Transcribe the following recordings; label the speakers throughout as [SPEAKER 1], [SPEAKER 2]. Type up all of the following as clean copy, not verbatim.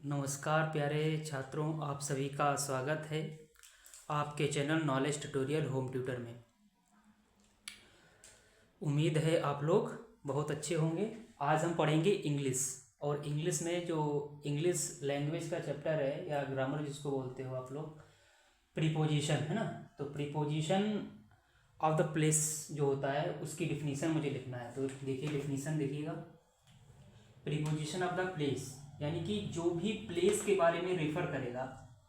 [SPEAKER 1] नमस्कार प्यारे छात्रों, आप सभी का स्वागत है आपके channel knowledge tutorial home tutor में। उम्मीद है आप लोग बहुत अच्छे होंगे। आज हम पढ़ेंगे इंग्लिश, और इंग्लिश में जो इंग्लिश लैंग्वेज का चैप्टर है या ग्रामर जिसको बोलते हो आप लोग, प्रीपोजिशन है ना। तो प्रीपोजिशन ऑफ द प्लेस जो होता है उसकी डिफिनीसन मुझे लिखना है। तो देखिए डिफिनीसन देखिएगा। प्रीपोजिशन ऑफ द प्लेस यानी कि जो भी प्लेस के बारे में रेफर करेगा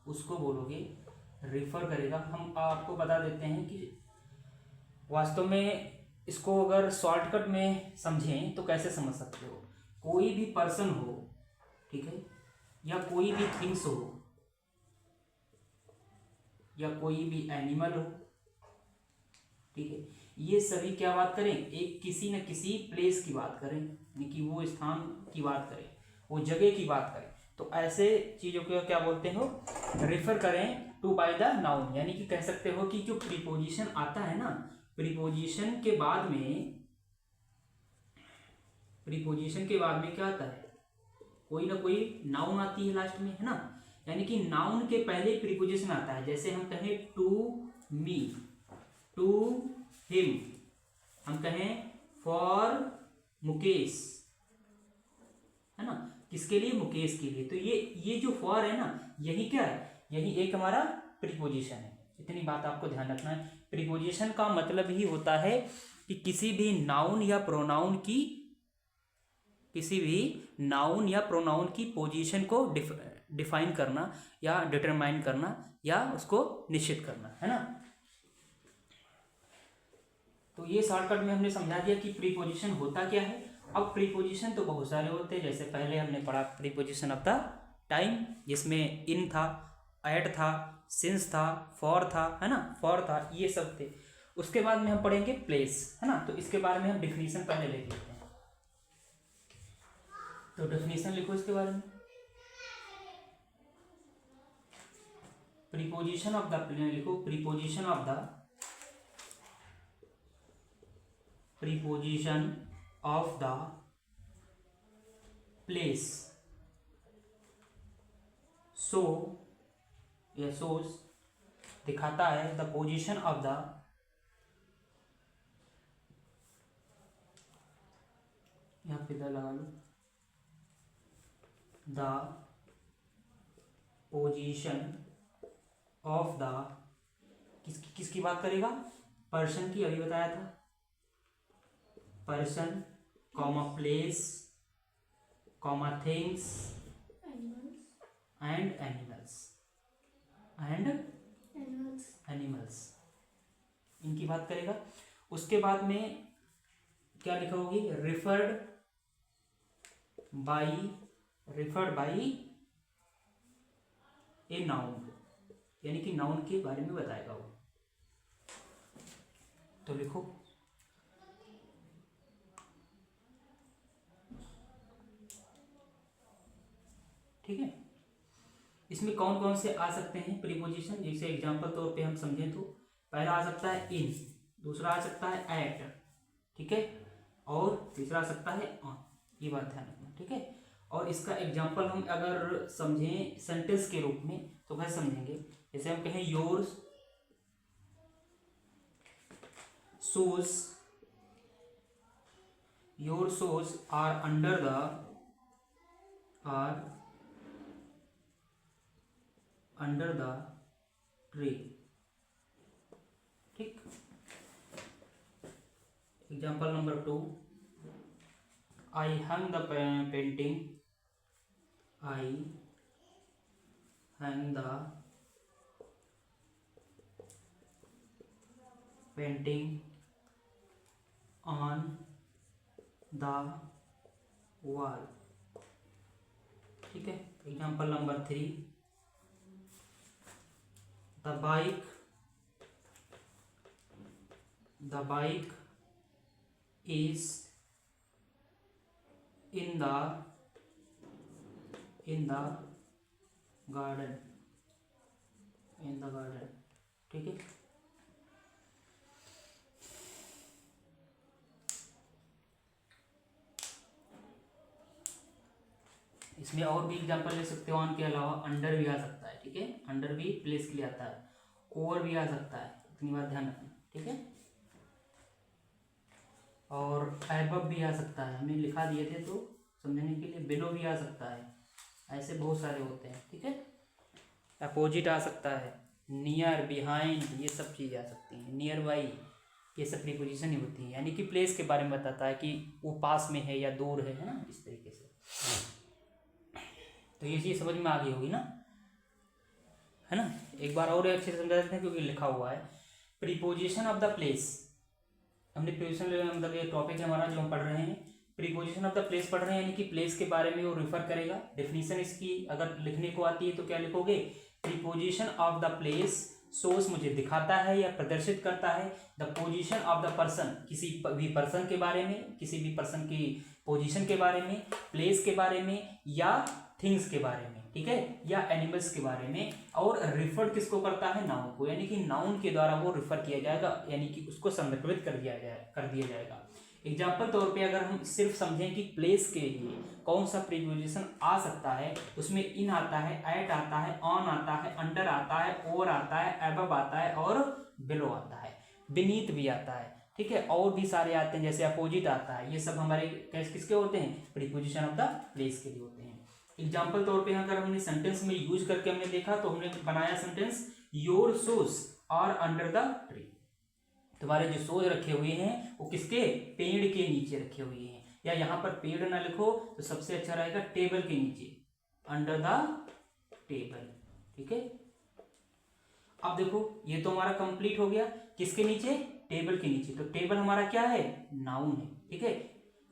[SPEAKER 1] उसको बोलोगे रेफर करेगा। हम आपको बता देते हैं कि वास्तव में इसको अगर शॉर्टकट में समझें तो कैसे समझ सकते हो। कोई भी पर्सन हो, ठीक है, या कोई भी थिंग्स हो, या कोई भी एनिमल हो, ठीक है, ये सभी क्या बात करें, एक किसी न किसी प्लेस की बात करें, यानी कि वो स्थान की बात करें, वो जगह की बात करें। तो ऐसे चीज़ों को क्या बोलते हो, रेफर करें टू बाय द नाउन। यानी कि कह सकते हो कि जो प्रीपोजिशन आता है ना, प्रीपोजिशन के बाद में क्या आता है, कोई ना कोई नाउन आती है लास्ट में, है ना। यानी कि नाउन के पहले प्रीपोजिशन आता है। जैसे हम कहें टू मी, टू हिम, हम कहें फॉर मुकेश, है ना, किसके लिए, मुकेश के लिए। तो ये जो फॉर है ना, यही क्या है, यही एक हमारा प्रीपोजिशन है। इतनी बात आपको ध्यान रखना है। प्रीपोजिशन का मतलब ही होता है कि किसी भी नाउन या प्रोनाउन की पोजीशन को डिफाइन करना या डिटरमाइन करना या उसको निश्चित करना, है ना। तो ये शॉर्टकट में हमने समझा दिया कि प्रीपोजिशन होता क्या है। अब प्रीपोजिशन तो बहुत सारे होते हैं। जैसे पहले हमने पढ़ा प्रीपोजिशन ऑफ द टाइम, जिसमें इन था, एट था, सिंस था, फॉर था, है ना, फॉर था, ये सब थे। उसके बाद में हम पढ़ेंगे प्लेस, है ना। तो इसके बारे में हम डिफिनीशन पहले लिख लेते हैं। तो डिफिनीशन लिखो इसके बारे में। प्रीपोजिशन ऑफ द, लिखो preposition of the, preposition of the place so या सोज दिखाता है द पोजीशन ऑफ द, यहाँ पे द लगा लो, द पोजीशन ऑफ द, किसकी बात करेगा, पर्सन की, अभी बताया था, person comma place comma things and animals, इनकी बात करेगा। उसके बाद में क्या लिखा होगी, रिफर्ड बाई ए नाउन, यानी कि नाउन के बारे में बताएगा वो। तो लिखो ठीक है। इसमें कौन कौन से आ सकते हैं प्रीपोजिशन, जैसे एग्जांपल तौर पे हम समझें तो पहला आ सकता है इन, दूसरा आ सकता है एट, ठीक है, और तीसरा आ सकता है ऑन। ये बात ध्यान रखना, ठीक है। और इसका एग्जांपल हम अगर समझें सेंटेंस के रूप में तो कैसे समझेंगे, जैसे हम कहें yours shoes, your shoes are under the tree, ठीक। Example number 2, I hang the painting, I hang the painting on the wall, ठीक है। Example number 3, the bike is in the garden, ठीक है। इसमें और भी एग्जांपल ले सकते हो, ऑन के अलावा अंडर भी आ सकता है, ठीक है, अंडर भी प्लेस के लिए आता है, ओवर भी आ सकता है, इतनी बात ध्यान रखना, ठीक है, और एबव भी आ सकता है, हमने लिखा दिए थे तो समझने के लिए, बिलो भी आ सकता है, ऐसे बहुत सारे होते हैं, ठीक है, अपोजिट आ सकता है, नियर, बिहाइंड, ये सब चीज़ें आ सकती हैं, नियर बाई, ये सब प्रीपोजिशन ही होती हैं, यानी कि प्लेस के बारे में बताता है कि वो पास में है या दूर है ना, इस तरीके से। तो ये चीज़ समझ में आ गई होगी ना, है ना। एक बार और अच्छे से समझा देते हैं क्योंकि लिखा हुआ है, प्रीपोजिशन ऑफ द प्लेस, हमने प्रीपोजिशन मतलब ये टॉपिक है हमारा जो हम पढ़ रहे हैं, प्रीपोजिशन ऑफ द प्लेस पढ़ रहे हैं, यानी कि प्लेस के बारे में वो रिफर करेगा। डेफिनेशन इसकी अगर लिखने को आती है तो क्या लिखोगे, preposition of the place source मुझे दिखाता है या प्रदर्शित करता है the position of the person, किसी भी पर्सन के बारे में, किसी भी पर्सन की पोजीशन के बारे में, प्लेस के बारे में, या थिंग्स के बारे में, ठीक है, या एनिमल्स के बारे में। और रिफर किसको करता है, नाउन को, यानी कि नाउन के द्वारा वो रिफर किया जाएगा, यानी कि उसको संदर्भित कर दिया जाएगा। एग्जाम्पल तौर पे अगर हम सिर्फ समझें कि प्लेस के लिए कौन सा प्रीपोजिशन आ सकता है, उसमें इन आता है, एट आता है, ऑन आता है, अंडर आता है, ओवर आता है, एबव आता है और बिलो आता है, बीनीथ भी आता है, ठीक है, और भी सारे आते हैं, जैसे अपोजिट आता है। ये सब हमारे किसके होते हैं, प्रीपोजिशन ऑफ द प्लेस के लिए होते हैं। एग्जाम्पल तौर पे अगर हमने सेंटेंस में यूज करके हमने देखा तो हमने बनाया sentence, your shoes are under the tree, तुम्हारे जो शूज रखे हुए हैं वो किसके, पेड़ के नीचे रखे हुए हैं, या यहाँ पर पेड़ ना लिखो तो सबसे अच्छा रहेगा टेबल के नीचे, अंडर द टेबल, ठीक है। अब देखो ये तो हमारा कंप्लीट हो गया, किसके नीचे, टेबल के नीचे। तो टेबल हमारा क्या है, नाउन है, ठीक है,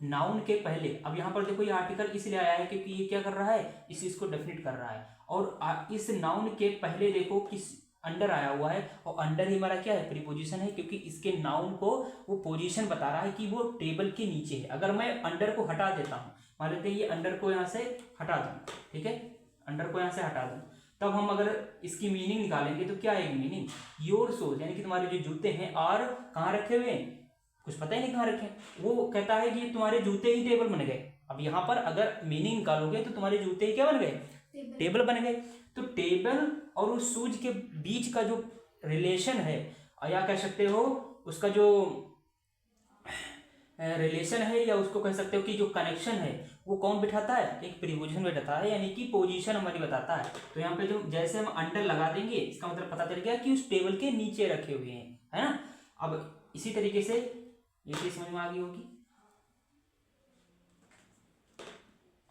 [SPEAKER 1] नाउन के पहले। अब यहाँ पर देखो ये आर्टिकल इसलिए आया है क्योंकि ये क्या कर रहा है, इस चीज को डेफिनेट कर रहा है, और इस नाउन के पहले देखो किस अंडर आया हुआ है, और अंडर ही हमारा क्या है, प्रीपोजिशन है, क्योंकि इसके नाउन को वो पोजीशन बता रहा है कि वो टेबल के नीचे है। अगर मैं अंडर को हटा देता हूँ, मान लेते हैं ये अंडर को यहाँ से हटा दूँ, ठीक है, अंडर को यहाँ से हटा दूँ, तब हम अगर इसकी मीनिंग निकालेंगे तो क्या आएगी मीनिंग, योर शूज, यानी कि तुम्हारे जो जूते हैं, और कहाँ रखे हुए हैं, कुछ पता ही नहीं कहाँ रखे, वो कहता है कि तुम्हारे जूते ही टेबल बन गए। अब यहाँ पर अगर मीनिंग निकालोगे तो तुम्हारे जूते ही क्या बन गए, टेबल बन गए। तो टेबल और उस शूज के बीच का जो रिलेशन है, या कह सकते हो उसका जो रिलेशन है, या उसको कह सकते हो कि जो कनेक्शन है, वो कौन बिठाता है, एक प्रीपोजिशन बिठाता है, यानी कि पोजीशन हमारी बताता है। तो यहाँ पे जो जैसे हम अंडर लगा देंगे, इसका मतलब पता चल गया कि उस टेबल के नीचे रखे हुए हैं, है ना। अब इसी तरीके से ये चीज समझ में आ गई होगी,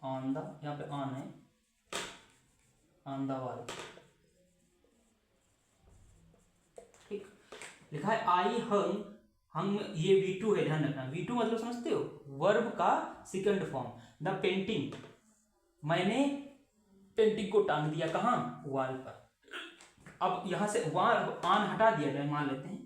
[SPEAKER 1] ऑन द, यहाँ पे ऑन है, ऑन द वॉल, ठीक, लिखा है आई हंग, हम ये V2 है, ध्यान रखना, V2 मतलब समझते हो, वर्ब का सेकंड फॉर्म, द पेंटिंग, मैंने पेंटिंग को टांग दिया कहाँ, वॉल पर। अब यहां से वहां ऑन हटा दिया जाए, मान लेते हैं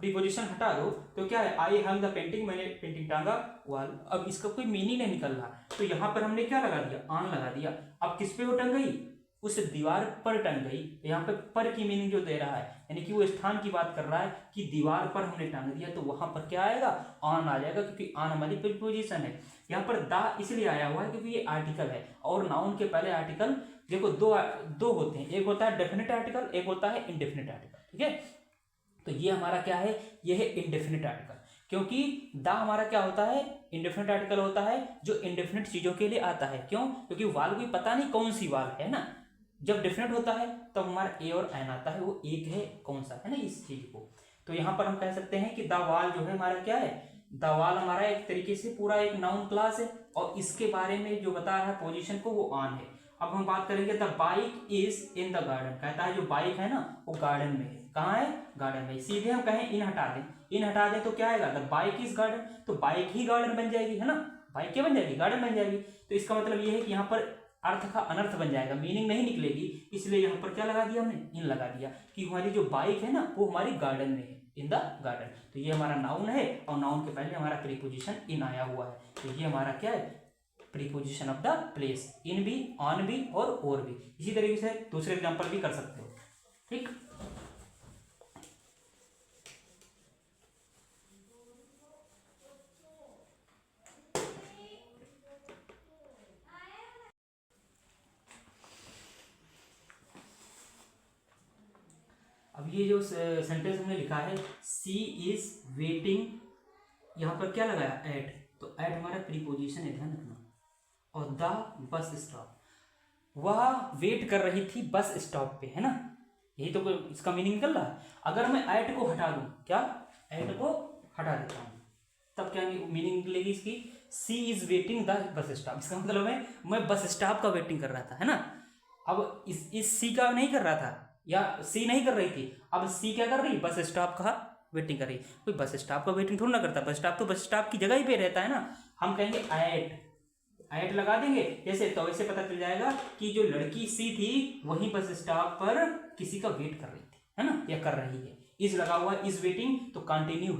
[SPEAKER 1] प्रीपोजिशन हटा दो तो क्या है, आई हैव द पेंटिंग, मैंने पेंटिंग टांगा वॉल। अब इसका कोई मीनिंग नहीं निकल रहा, तो यहाँ पर हमने क्या लगा दिया, ऑन लगा दिया। अब किस पे वो टंग गई, उस दीवार पर टंग गई। तो यहाँ पे पर की मीनिंग जो दे रहा है, यानी कि वो स्थान की बात कर रहा है कि दीवार पर हमने टांग दिया, तो वहां पर क्या आएगा, ऑन आ जाएगा, क्योंकि ऑन हमारी प्रीपोजिशन है। यहाँ पर द इसलिए आया हुआ है क्योंकि ये आर्टिकल है, और नाउन के पहले आर्टिकल देखो दो होते हैं, एक होता है डेफिनेट आर्टिकल, एक होता है इनडेफिनेट आर्टिकल, ठीक है। तो ये हमारा क्या है, ये है इंडेफिनिट आर्टिकल, क्योंकि द हमारा क्या होता है, इंडेफिनिट आर्टिकल होता है जो इंडेफिनिट चीजों के लिए आता है। क्यों, क्योंकि वाल कोई पता नहीं कौन सी वाल है ना, जब डेफिनेट होता है तब तो हमारा ए और एन आता है, वो एक है कौन सा है ना, इस चीज को। तो यहाँ पर हम कह सकते हैं कि द वाल जो है हमारा क्या है, द वाल हमारा एक तरीके से पूरा एक नाउन क्लास है, और इसके बारे में जो बता रहा है पोजीशन को, वो ऑन है। अब हम बात करेंगे the bike is in the garden, कहता है जो बाइक है ना वो गार्डन में है, कहाँ है, गार्डन में। सीधे हम कहें इन हटा दें, इन हटा दें तो क्या आएगा, द बाइक इज गार्डन, तो बाइक ही गार्डन बन जाएगी, है ना, बाइक क्या बन जाएगी, गार्डन बन जाएगी। तो इसका मतलब ये है कि यहाँ पर अर्थ का अनर्थ बन जाएगा, मीनिंग नहीं निकलेगी, इसलिए यहाँ पर क्या लगा दिया हमने, इन लगा दिया, कि हमारी जो बाइक है ना वो हमारी गार्डन में है, इन द गार्डन। तो ये हमारा नाउन है, और नाउन के पहले हमारा प्रीपोजिशन इन आया हुआ है, तो ये हमारा क्या है, प्रीपोजिशन ऑफ द प्लेस, इन भी, ऑन भी और भी। इसी तरीके से दूसरे एग्जांपल भी कर सकते हो, ठीक। ये जो सेंटेंस हमने लिखा है सी इज वेटिंग, यहाँ पर क्या लगाया एट, तो एट हमारा प्रीपोजिशन है, ध्यान रखना। और द बस स्टॉप, वह वेट कर रही थी बस स्टॉप पे, है ना, यही तो इसका मीनिंग निकल रहा है। अगर मैं एट को हटा दूं, क्या एट को हटा देता हूं, तब क्या मीनिंग निकलेगी इसकी, she is waiting the bus stop, इसका मतलब है मैं बस स्टॉप का वेटिंग कर रहा था, है ना। अब इस सी का नहीं कर रहा था, या सी नहीं कर रही थी, अब सी क्या कर रही, बस स्टॉप का वेटिंग कर रही। कोई बस स्टॉप का वेटिंग थोड़ा ना करता, बस स्टॉप तो बस स्टॉप की जगह ही पे रहता है ना। हम कहेंगे एट लगा देंगे जैसे, तो वैसे पता चल जाएगा कि जो लड़की सी थी वही बस स्टॉप पर किसी का वेट कर रही थी, है ना, या कर रही है। इज लगा हुआ, इज वेटिंग, तो कंटिन्यू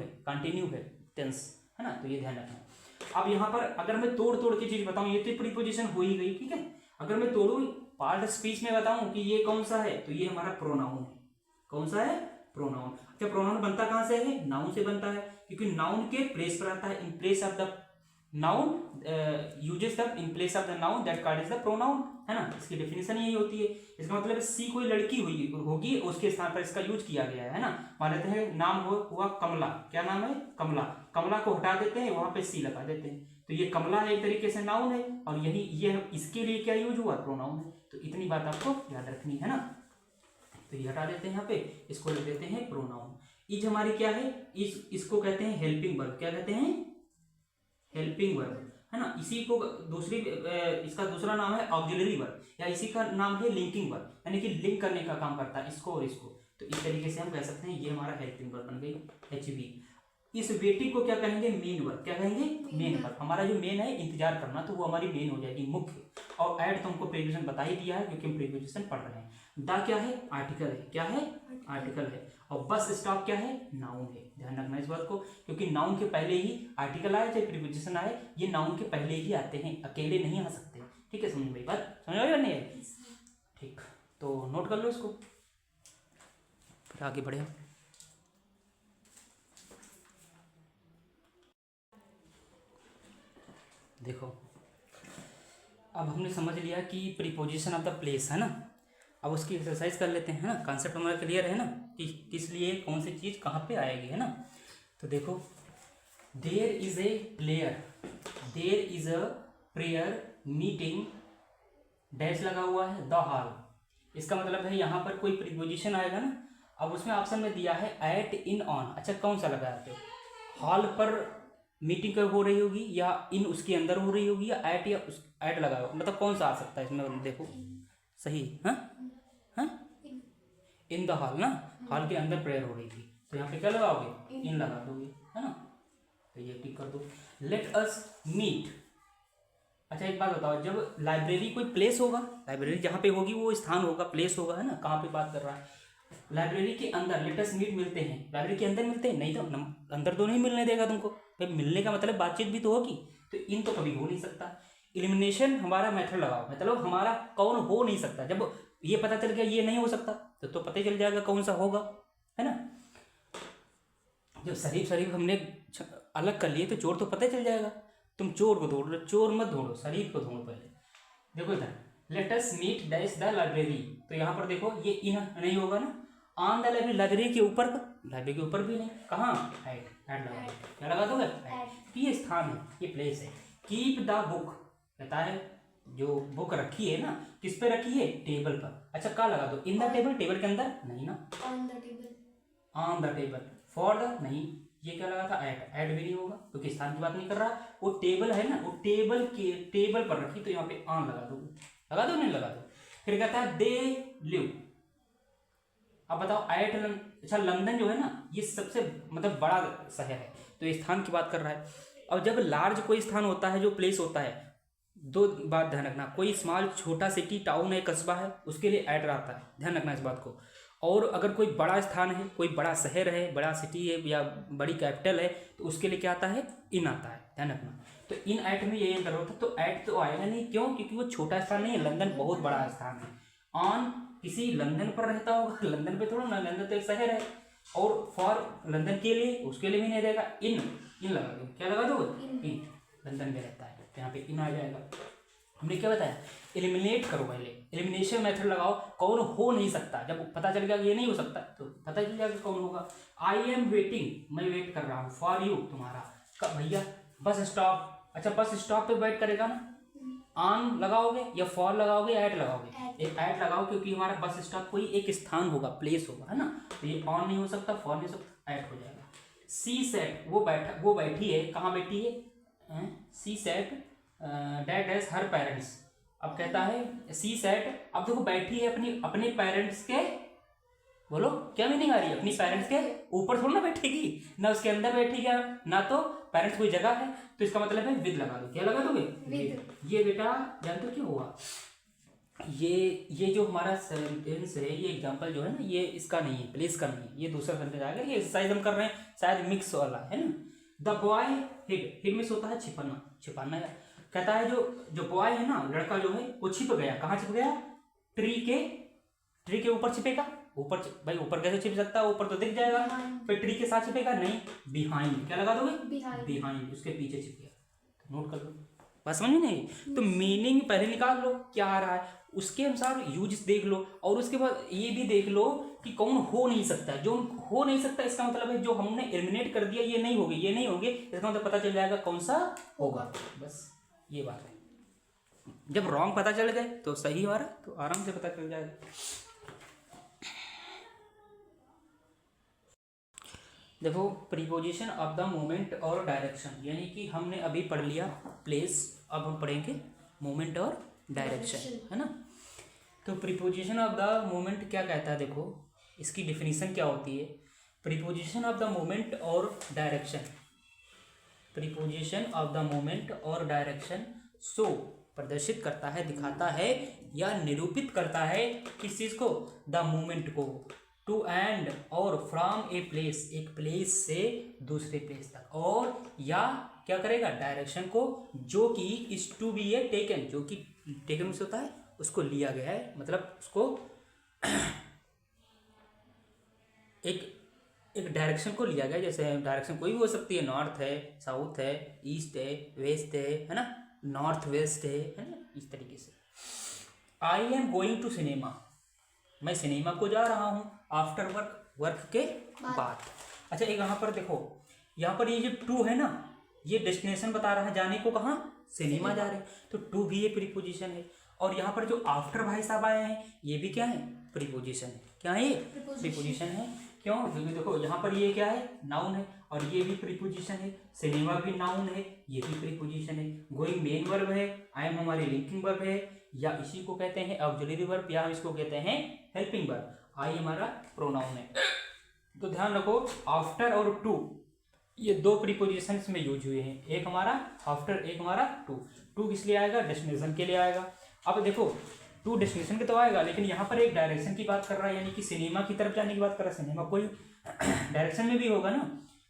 [SPEAKER 1] है टेंस, है ना, तो ये ध्यान रखना। अब यहाँ पर अगर मैं तोड़ के चीज बताऊं, ये तो प्रीपोजिशन हो ही गई, ठीक है। अगर मैं तोड़ू पार्ट स्पीच में बताऊं कि ये कौन सा है, तो ये हमारा प्रोनाउन है। कौन सा है, प्रोनाउन। क्या प्रोनाउन बनता कहां से है, नाउन से बनता है, क्योंकि नाउन के प्लेस पर आता है, in place of the noun, uses the in place of the noun that card is the pronoun, है ना। इसकी डेफिनेशन यही होती है। इसका मतलब सी कोई लड़की होगी उसके स्थान पर इसका यूज किया गया है ना। मान लेते हैं नाम हुआ कमला, क्या नाम है, कमला, कमला को हटा देते हैं, वहां पे सी लगा देते हैं, तो ये कमला एक तरीके से नाउन है, और यही ये इसके लिए क्या यूज हुआ, प्रोनाउन है। तो इतनी बात आपको याद रखनी है ना। तो ये हटा देते हैं यहाँ पे, इसको लिख देते हैं प्रोनाउन। इज हमारी क्या है, इसको कहते हैं हेल्पिंग वर्ब, क्या कहते हैं, हेल्पिंग वर्ब, है ना। इसी को दूसरी इसका दूसरा नाम है ऑक्सिलरी वर्ब, या इसी का नाम है लिंकिंग वर्ब, यानी कि लिंक करने का काम करता है इसको और इसको। तो इस तरीके से हम कह सकते हैं ये हमारा हेल्पिंग वर्ब बन गई, HV। इस वेटिंग को क्या कहेंगे, मेन वर्ब, क्या कहेंगे, मेन वर्ब। हमारा जो मेन है इंतजार करना, तो वो हमारी मेन हो जाएगी, मुख्य। और ऐड तो हमको प्रीपोजिशन बता ही दिया है, क्योंकि हम प्रीपोजिशन पढ़ रहे हैं। द क्या है, आर्टिकल है, क्या है, आर्टिकल है। और बस स्टॉप क्या है, नाउन है। ध्यान रखना इस बात को, क्योंकि नाउन के पहले ही आर्टिकल आए चाहे प्रीपोजिशन आए, ये नाउन के पहले ही आते हैं, अकेले नहीं आ सकते, ठीक है। समझ में बात, समझ में नहीं है, ठीक। तो नोट कर लो इसको, फिर आगे बढ़े। देखो अब हमने समझ लिया कि प्रीपोजिशन ऑफ द प्लेस, है ना। अब उसकी एक्सरसाइज कर लेते हैं, है ना। कॉन्सेप्ट हमारा क्लियर है ना, कि किस लिए कौन सी चीज़ कहाँ पे आएगी, है ना। तो देखो, there is a player, there is a prayer meeting, dash लगा हुआ है द हॉल। इसका मतलब है यहाँ पर कोई प्रीपोजिशन आएगा ना। अब उसमें ऑप्शन में दिया है एट, इन, ऑन। अच्छा कौन सा लगाते हो, हॉल पर मीटिंग कब हो रही होगी, या इन उसके अंदर हो रही होगी, या एट, या उस एट लगा हुआ, मतलब कौन सा आ सकता है इसमें, देखो सही, हाँ हाँ, इन द हॉल ना, हॉल के अंदर प्रेयर हो रही थी, तो यहाँ पे क्या लगाओगे, इन लगा दोगे, है ना। तो ये टिक कर दो। Let us meet. अच्छा एक बात बताओ, जब लाइब्रेरी कोई प्लेस होगा, लाइब्रेरी जहाँ पे होगी वो स्थान होगा, प्लेस होगा, है ना, कहाँ पे बात कर रहा है। लाइब्रेरी के अंदर लेट अस मीट मिलते हैं, लाइब्रेरी के अंदर मिलते हैं, नहीं तो अंदर तो नहीं मिलने देगा तुमको, भाई मिलने का मतलब बातचीत भी तो होगी, तो इन तो कभी हो नहीं सकता। इलिमिनेशन हमारा मेथड लगाओ, मतलब हमारा कौन हो नहीं सकता, जब ये पता चल गया ये नहीं हो सकता, तो पता ही चल जाएगा कौन सा होगा, है ना। जब शरीफ हमने अलग कर लिए तो चोर तो पता ही चल जाएगा। तुम चोर को ढूंढ लो, चोर मत ढूंढो, शरीफ को ढूंढो पहले। देखो इधर let us meet dash the library, तो यहाँ पर देखो ये इन नहीं होगा ना। ऑन द लाइब्रेरी, लाइब्रेरी के ऊपर, लाइब्रेरी के ऊपर भी नहीं, कहाँ, एट लगा दो, क्या लगा दोगे, ये स्थान है, ये प्लेस है। कीप द बुक, कहता है जो बुक रखी है ना, किस पे रखी है, टेबल पर। अच्छा कहाँ लगा दो, इन द टेबल, टेबल के अंदर नहीं ना, on the table, on the table. For the नहीं, ये क्या लगा था, एट भी नहीं होगा, क्योंकि स्थान की बात नहीं कर रहा। वो टेबल है ना, वो टेबल के टेबल पर रखी, तो यहाँ पे ऑन लगा दो, नहीं लगा दो। फिर कहता है दे लिव। अब बताओ एट, अच्छा लंदन जो है ना, ये सबसे मतलब बड़ा शहर है, तो ये स्थान की बात कर रहा है। अब जब लार्ज कोई स्थान होता है, जो प्लेस होता है, दो बात ध्यान रखना, कोई स्मॉल छोटा सिटी, टाउन है, कस्बा है, उसके लिए एट आता है, ध्यान रखना इस बात को। और अगर कोई बड़ा स्थान है, कोई बड़ा शहर है, बड़ा सिटी है, या बड़ी कैपिटल है, तो उसके लिए क्या आता है, इन आता है, ध्यान रखना। तो इन एट में ये अंतर होता है, तो एट तो आएगा नहीं, क्यों, क्योंकि वो छोटा स्थान नहीं है, लंदन बहुत बड़ा स्थान है। ऑन किसी लंदन पर रहता होगा, लंदन पे थोड़ा ना, लंदन तो एक शहर है। और फॉर लंदन के लिए, उसके लिए भी नहीं रहेगा, इन लगा दो, क्या लगा दो, इन लंदन में रहता है, यहाँ पे इन आ जाएगा। हमने क्या बताया, एलिमिनेट करो, पहले एलिमिनेशन मेथड लगाओ, कौन हो नहीं सकता। जब पता चल गया कि ये नहीं हो सकता तो पता चल जाएगा कौन होगा। आई एम वेटिंग, मैं वेट कर रहा हूँ, फॉर यू, तुम्हारा। कब भैया, बस स्टॉप। अच्छा बस स्टॉप पे वेट करेगा ना, ऑन लगाओगे या फॉर लगाओगे, एट लगाओगे, एक एट लगाओ, क्योंकि हमारा बस स्टॉप कोई एक स्थान होगा, प्लेस होगा, है ना। तो ये ऑन नहीं हो सकता, फॉर नहीं हो सकता, एट हो जाएगा। सी सेट, वो बैठी है, कहाँ बैठी है, she set that as her parents. अब कहता है सी सेट, अब देखो बैठी है अपने पेरेंट्स के, बोलो क्या मीनिंग आ रही है, अपनी पेरेंट्स के ऊपर थोड़ा ना बैठेगी, ना उसके अंदर बैठेगी, ना तो पेरेंट्स कोई जगह है, तो इसका मतलब है विद लगा दो। क्या लगा दोगे, विद। ये बेटा जानते हो क्यों हुआ, ये जो हमारा सेंटेंस है, ये एग्जांपल जो है ना, ये इसका नहीं है, प्लेस का नहीं है, ये दूसरा सेंटेंस आएगा। ये एक्सरसाइज हम कर रहे हैं, शायद मिक्स वाला है ना। द बॉय हिड, हिड में होता है छिपना, छिपाना है। कहता है जो बॉय है ना, लड़का जो है, वो छिप गया। कहाँ छिप गया, ट्री के ऊपर छिपेगा। ऊपर भाई ऊपर कैसे छिप सकता है, ऊपर तो दिख जाएगा, फिर ट्री के साथ छिपेगा नहीं, बिहाइंड। क्या लगा दोगे, बिहाइंड, उसके पीछे छिप गया। नोट कर लो, बस समझ में नहीं तो मीनिंग पहले निकाल लो क्या आ रहा है, उसके अनुसार यूज देख लो, और उसके बाद ये भी देख लो कि कौन हो नहीं सकता। जो हो नहीं सकता इसका मतलब है जो हमने एलिमिनेट कर दिया, ये नहीं होगी, ये नहीं होंगे, इसका मतलब पता चल जाएगा कौन सा होगा। बस ये बात है। जब रॉन्ग पता चल गए तो सही हो रहा है, तो आराम से पता चल जाएगा। देखो प्रीपोजिशन ऑफ द मोमेंट और डायरेक्शन, यानी कि हमने अभी पढ़ लिया प्लेस, अब हम पढ़ेंगे मोमेंट और डायरेक्शन, है ना। तो प्रीपोजिशन ऑफ द मोमेंट क्या कहता है, देखो इसकी डिफिनीशन क्या होती है। प्रीपोजिशन ऑफ द मोमेंट और direction, preposition of the moment और डायरेक्शन शो, प्रदर्शित करता है, दिखाता है या निरूपित करता है किस चीज़ को, द मोमेंट को, टू एंड और फ्रॉम ए प्लेस, एक प्लेस से दूसरे प्लेस तक, और या क्या करेगा, डायरेक्शन को, जो कि is to be a taken, जो कि टेकन से होता है उसको लिया गया है, मतलब उसको एक डायरेक्शन को लिया गया। जैसे डायरेक्शन कोई भी हो सकती है, नॉर्थ है, साउथ है, ईस्ट है, वेस्ट है ना, नॉर्थ वेस्ट है ना, इस तरीके से। I am going to cinema, मैं सिनेमा को जा रहा हूँ, आफ्टर वर्क के बाद। अच्छा एक यहाँ पर देखो, यहाँ पर ये जो टू है ना, ये डेस्टिनेशन बता रहा है, जाने को कहाँ, सिनेमा जा रहे हैं, तो टू भी ये प्रीपोजिशन है। और यहाँ पर जो आफ्टर भाई साहब आए हैं, ये भी क्या है, प्रीपोजिशन है। क्या है ये, प्रीपोजिशन है। क्यों, क्योंकि देखो यहाँ पर ये क्या है, नाउन है, और ये भी प्रीपोजिशन है, सिनेमा भी नाउन है, ये भी प्रीपोजिशन है। गोइंग मेन वर्ब है, आई एम हमारी लिंकिंग वर्ब है, या इसी को कहते हैं ऑक्सिलरी वर्ब, या इसको कहते हैं हेल्पिंग वर्ब। आई हमारा प्रोनाउन है। तो ध्यान रखो, आफ्टर और टू ये दो प्रीपोजिशंस में यूज हुए हैं, एक हमारा आफ्टर, एक हमारा टू। टू किस लिए आएगा, डेस्टिनेशन के लिए आएगा। अब देखो टू डेस्टिनेशन के तो आएगा, लेकिन यहाँ पर एक डायरेक्शन की बात कर रहा है, यानी कि सिनेमा की तरफ जाने की बात कर रहा है। सिनेमा कोई डायरेक्शन में भी होगा ना,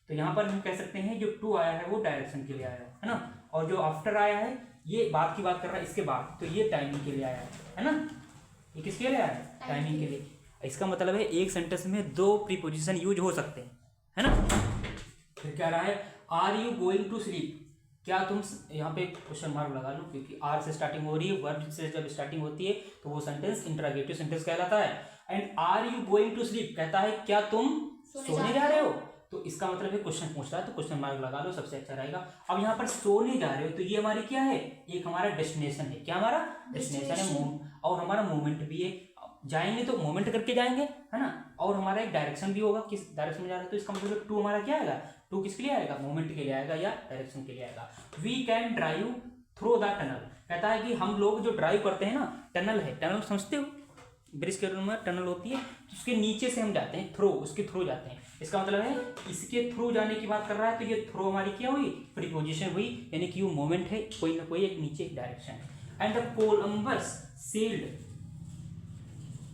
[SPEAKER 1] तो यहाँ पर हम कह सकते हैं जो टू आया है वो डायरेक्शन के लिए आया है ना, और जो आफ्टर आया है ये बाद की बात कर रहा है, इसके बाद, तो ये टाइमिंग के लिए आया है ना। ये किसके लिए आया है, टाइमिंग के लिए। इसका मतलब है एक सेंटेंस में दो प्रीपोजिशन यूज हो सकते हैं, है ना। फिर क्या रहा है, are you going to sleep, क्या तुम, यहाँ पे क्वेश्चन मार्क लगा लो, क्योंकि आर से स्टार्टिंग हो रही है, वर्ब से जब स्टार्टिंग होती है तो वो सेंटेंस इंटरोगेटिव सेंटेंस कहलाता है। And are you going to sleep कहता है क्या तुम सोने जा रहे हो, तो इसका मतलब है क्वेश्चन पूछ रहा है, तो क्वेश्चन मार्क लगा लो, सबसे अच्छा रहेगा। अब यहाँ पर सोने जा रहे हो, तो ये हमारी क्या है, एक हमारा डेस्टिनेशन है। क्या हमारा डेस्टिनेशन है, और हमारा मूवमेंट भी है, जाएंगे तो मूवमेंट करके जाएंगे, है ना। और हमारा एक डायरेक्शन भी होगा, किस डायरेक्शन में जा रहे हैं, तो इसका मतलब टू हमारा क्या आएगा, टू किसके लिए आएगा, मूवमेंट के लिए आएगा या डायरेक्शन के लिए आएगा। We can drive through the tunnel, कहता है कि हम लोग जो ड्राइव करते हैं ना, टनल है, टनल समझते हो, ब्रिज के रूम में टनल होती है, तो उसके नीचे से हम जाते हैं, थ्रू, उसके थ्रू जाते हैं। इसका मतलब है इसके थ्रू जाने की बात कर रहा है, तो ये थ्रू हमारी क्या हुई, प्रीपोजिशन हुई, यानी कि वो मोमेंट है, कोई ना कोई एक नीचे एक डायरेक्शन है। And the Columbus sailed,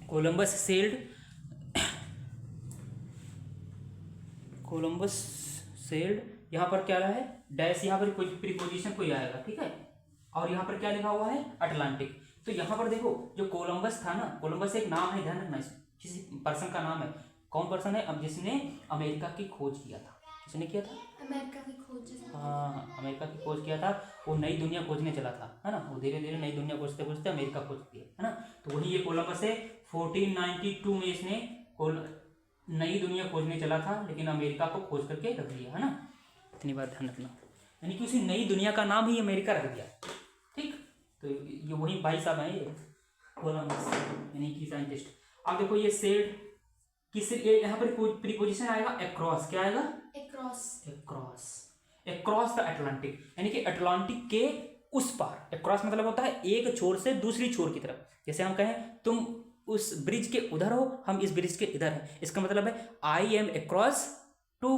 [SPEAKER 1] Columbus sailed, Columbus sailed, यहाँ पर क्या रहा है, डैश, यहाँ पर कोई प्रीपोजिशन कोई आएगा, ठीक है। और यहाँ पर क्या लिखा हुआ है, अटलांटिक। तो यहाँ पर देखो जो कोलंबस था ना, कोलंबस एक नाम है, ध्यान रखना, किसी पर्सन का नाम है। कौन पर्सन है, अब जिसने अमेरिका की खोज किया था, किसने किया था,
[SPEAKER 2] अमेरिका की खोज जिसने
[SPEAKER 1] हाँ, अमेरिका की खोज किया था, वो नई दुनिया खोजने चला था, है ना, वो धीरे धीरे नई दुनिया खोजते खोजते अमेरिका खोज दिया, है ना। तो वही ये कोलंबस है। 1492 में इसने नई दुनिया खोजने चला था, लेकिन अमेरिका को खोज करके रख दिया, है ना। इतनी बात ध्यान रखना, यानी कि उसी नई दुनिया का नाम ही अमेरिका रख दिया। ठीक, तो ये वही भाई साहब हैं ये कोलंबस, यानी कि साइंटिस्ट। अब देखो ये सेड किस, यहाँ पर प्रीपोजिशन आएगा अक्रॉस, क्या आएगा,
[SPEAKER 2] across,
[SPEAKER 1] across, across the Atlantic, यानी कि अटलांटिक के उस पार। अक्रॉस मतलब होता है एक छोर से दूसरी छोर की तरफ। जैसे हम कहें तुम उस ब्रिज के उधर हो, हम इस ब्रिज के इधर हैं, इसका मतलब है I am across to,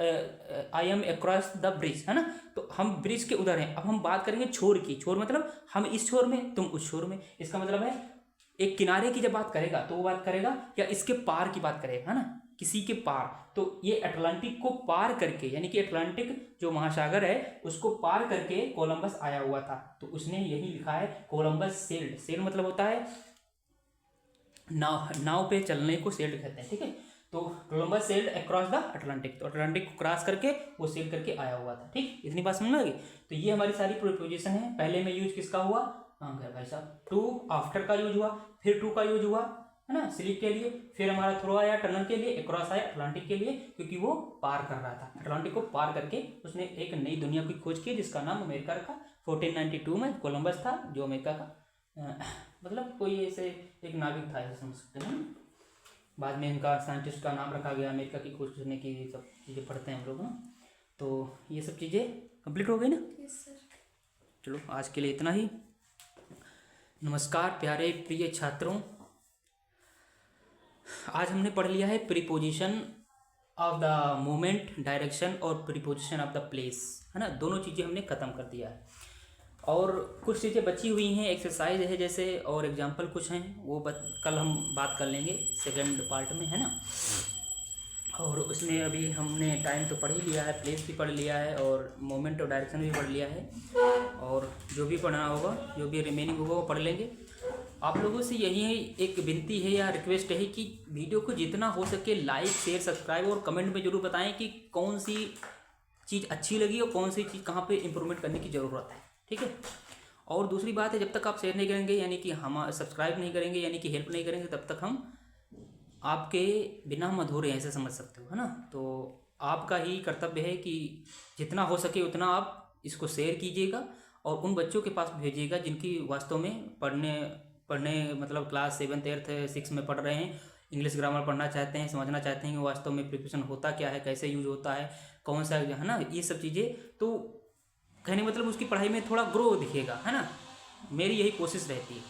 [SPEAKER 1] I am across the bridge, है ना। तो हम ब्रिज के उधर हैं। अब हम बात करेंगे छोर की, छोर मतलब हम इस छोर में तुम उस छोर में, इसका मतलब है एक किनारे की जब बात करेगा तो वो बात करेगा या इसके पार की बात करेगा, है ना, किसी के पार। तो ये अटलांटिक को पार करके, यानी कि अटलांटिक जो महासागर है उसको पार करके कोलंबस आया हुआ था। तो उसने यही लिखा है कोलंबस सेल्ड। सेल्ड मतलब होता है नाव पे चलने को सेल्ड कहते हैं, ठीक है। तो Columbus sailed across the Atlantic, तो अटलांटिक को क्रॉस करके वो सेल करके आया हुआ था। ठीक, इतनी बात समझ में आ गई। तो ये हमारी सारी प्रीपोजिशन है। पहले में यूज किसका हुआ, भाई साहब, टू, आफ्टर का यूज हुआ, फिर टू का यूज हुआ, है ना, स्लीप के लिए, फिर हमारा थ्रो आया टनल के लिए, अक्रॉस आया अटलांटिक के लिए, क्योंकि वो पार कर रहा था। अटलांटिक को पार करके उसने एक नई दुनिया की खोज की जिसका नाम अमेरिका रखा। 1492 में कोलंबस था जो अमेरिका का मतलब कोई ऐसे एक नाविक था, ऐसे समझ सकते हैं। बाद में इनका साइंटिस्ट का नाम रखा गया, अमेरिका की खोज करने की सब चीज़ें पढ़ते हैं हम लोग ना। तो ये सब चीज़ें कंप्लीट हो गई ना।
[SPEAKER 2] Yes sir.
[SPEAKER 1] चलो आज के लिए इतना ही। नमस्कार प्यारे प्रिय छात्रों, आज हमने पढ़ लिया है preposition of the moment, direction और प्रीपोजिशन ऑफ द प्लेस, है ना। दोनों चीज़ें हमने ख़त्म कर दिया है और कुछ चीज़ें बची हुई हैं, एक्सरसाइज है जैसे, और एग्जाम्पल कुछ हैं वो कल हम बात कर लेंगे सेकंड पार्ट में, है ना। और उसमें अभी हमने टाइम तो पढ़ ही लिया है, प्लेस भी पढ़ लिया है और मोमेंट और डायरेक्शन भी पढ़ लिया है, और जो भी पढ़ना होगा, जो भी रिमेनिंग होगा वो पढ़ लेंगे। आप लोगों से यही एक विनती है या रिक्वेस्ट है कि वीडियो को जितना हो सके लाइक, शेयर, सब्सक्राइब और कमेंट में ज़रूर बताएं कि कौन सी चीज़ अच्छी लगी और कौन सी चीज़ कहाँ पे इम्प्रूवमेंट करने की ज़रूरत है, ठीक है। और दूसरी बात है, जब तक आप शेयर नहीं करेंगे, यानी कि हम सब्सक्राइब नहीं करेंगे, यानी कि हेल्प नहीं करेंगे, तब तक हम आपके बिना हम अधूरे हैं, ऐसे समझ सकते हो, है ना। तो आपका ही कर्तव्य है कि जितना हो सके उतना आप इसको शेयर कीजिएगा और उन बच्चों के पास भेजिएगा जिनकी वास्तव में पढ़ने मतलब क्लास 7th 8th 6 में पढ़ रहे हैं, इंग्लिश ग्रामर पढ़ना चाहते हैं, समझना चाहते हैं कि वास्तव में प्रिपरेशन होता क्या है, कैसे यूज होता है, कौन सा, है ना, ये सब चीज़ें। तो कहने मतलब उसकी पढ़ाई में थोड़ा ग्रो दिखेगा, है ना। मेरी यही कोशिश रहती है।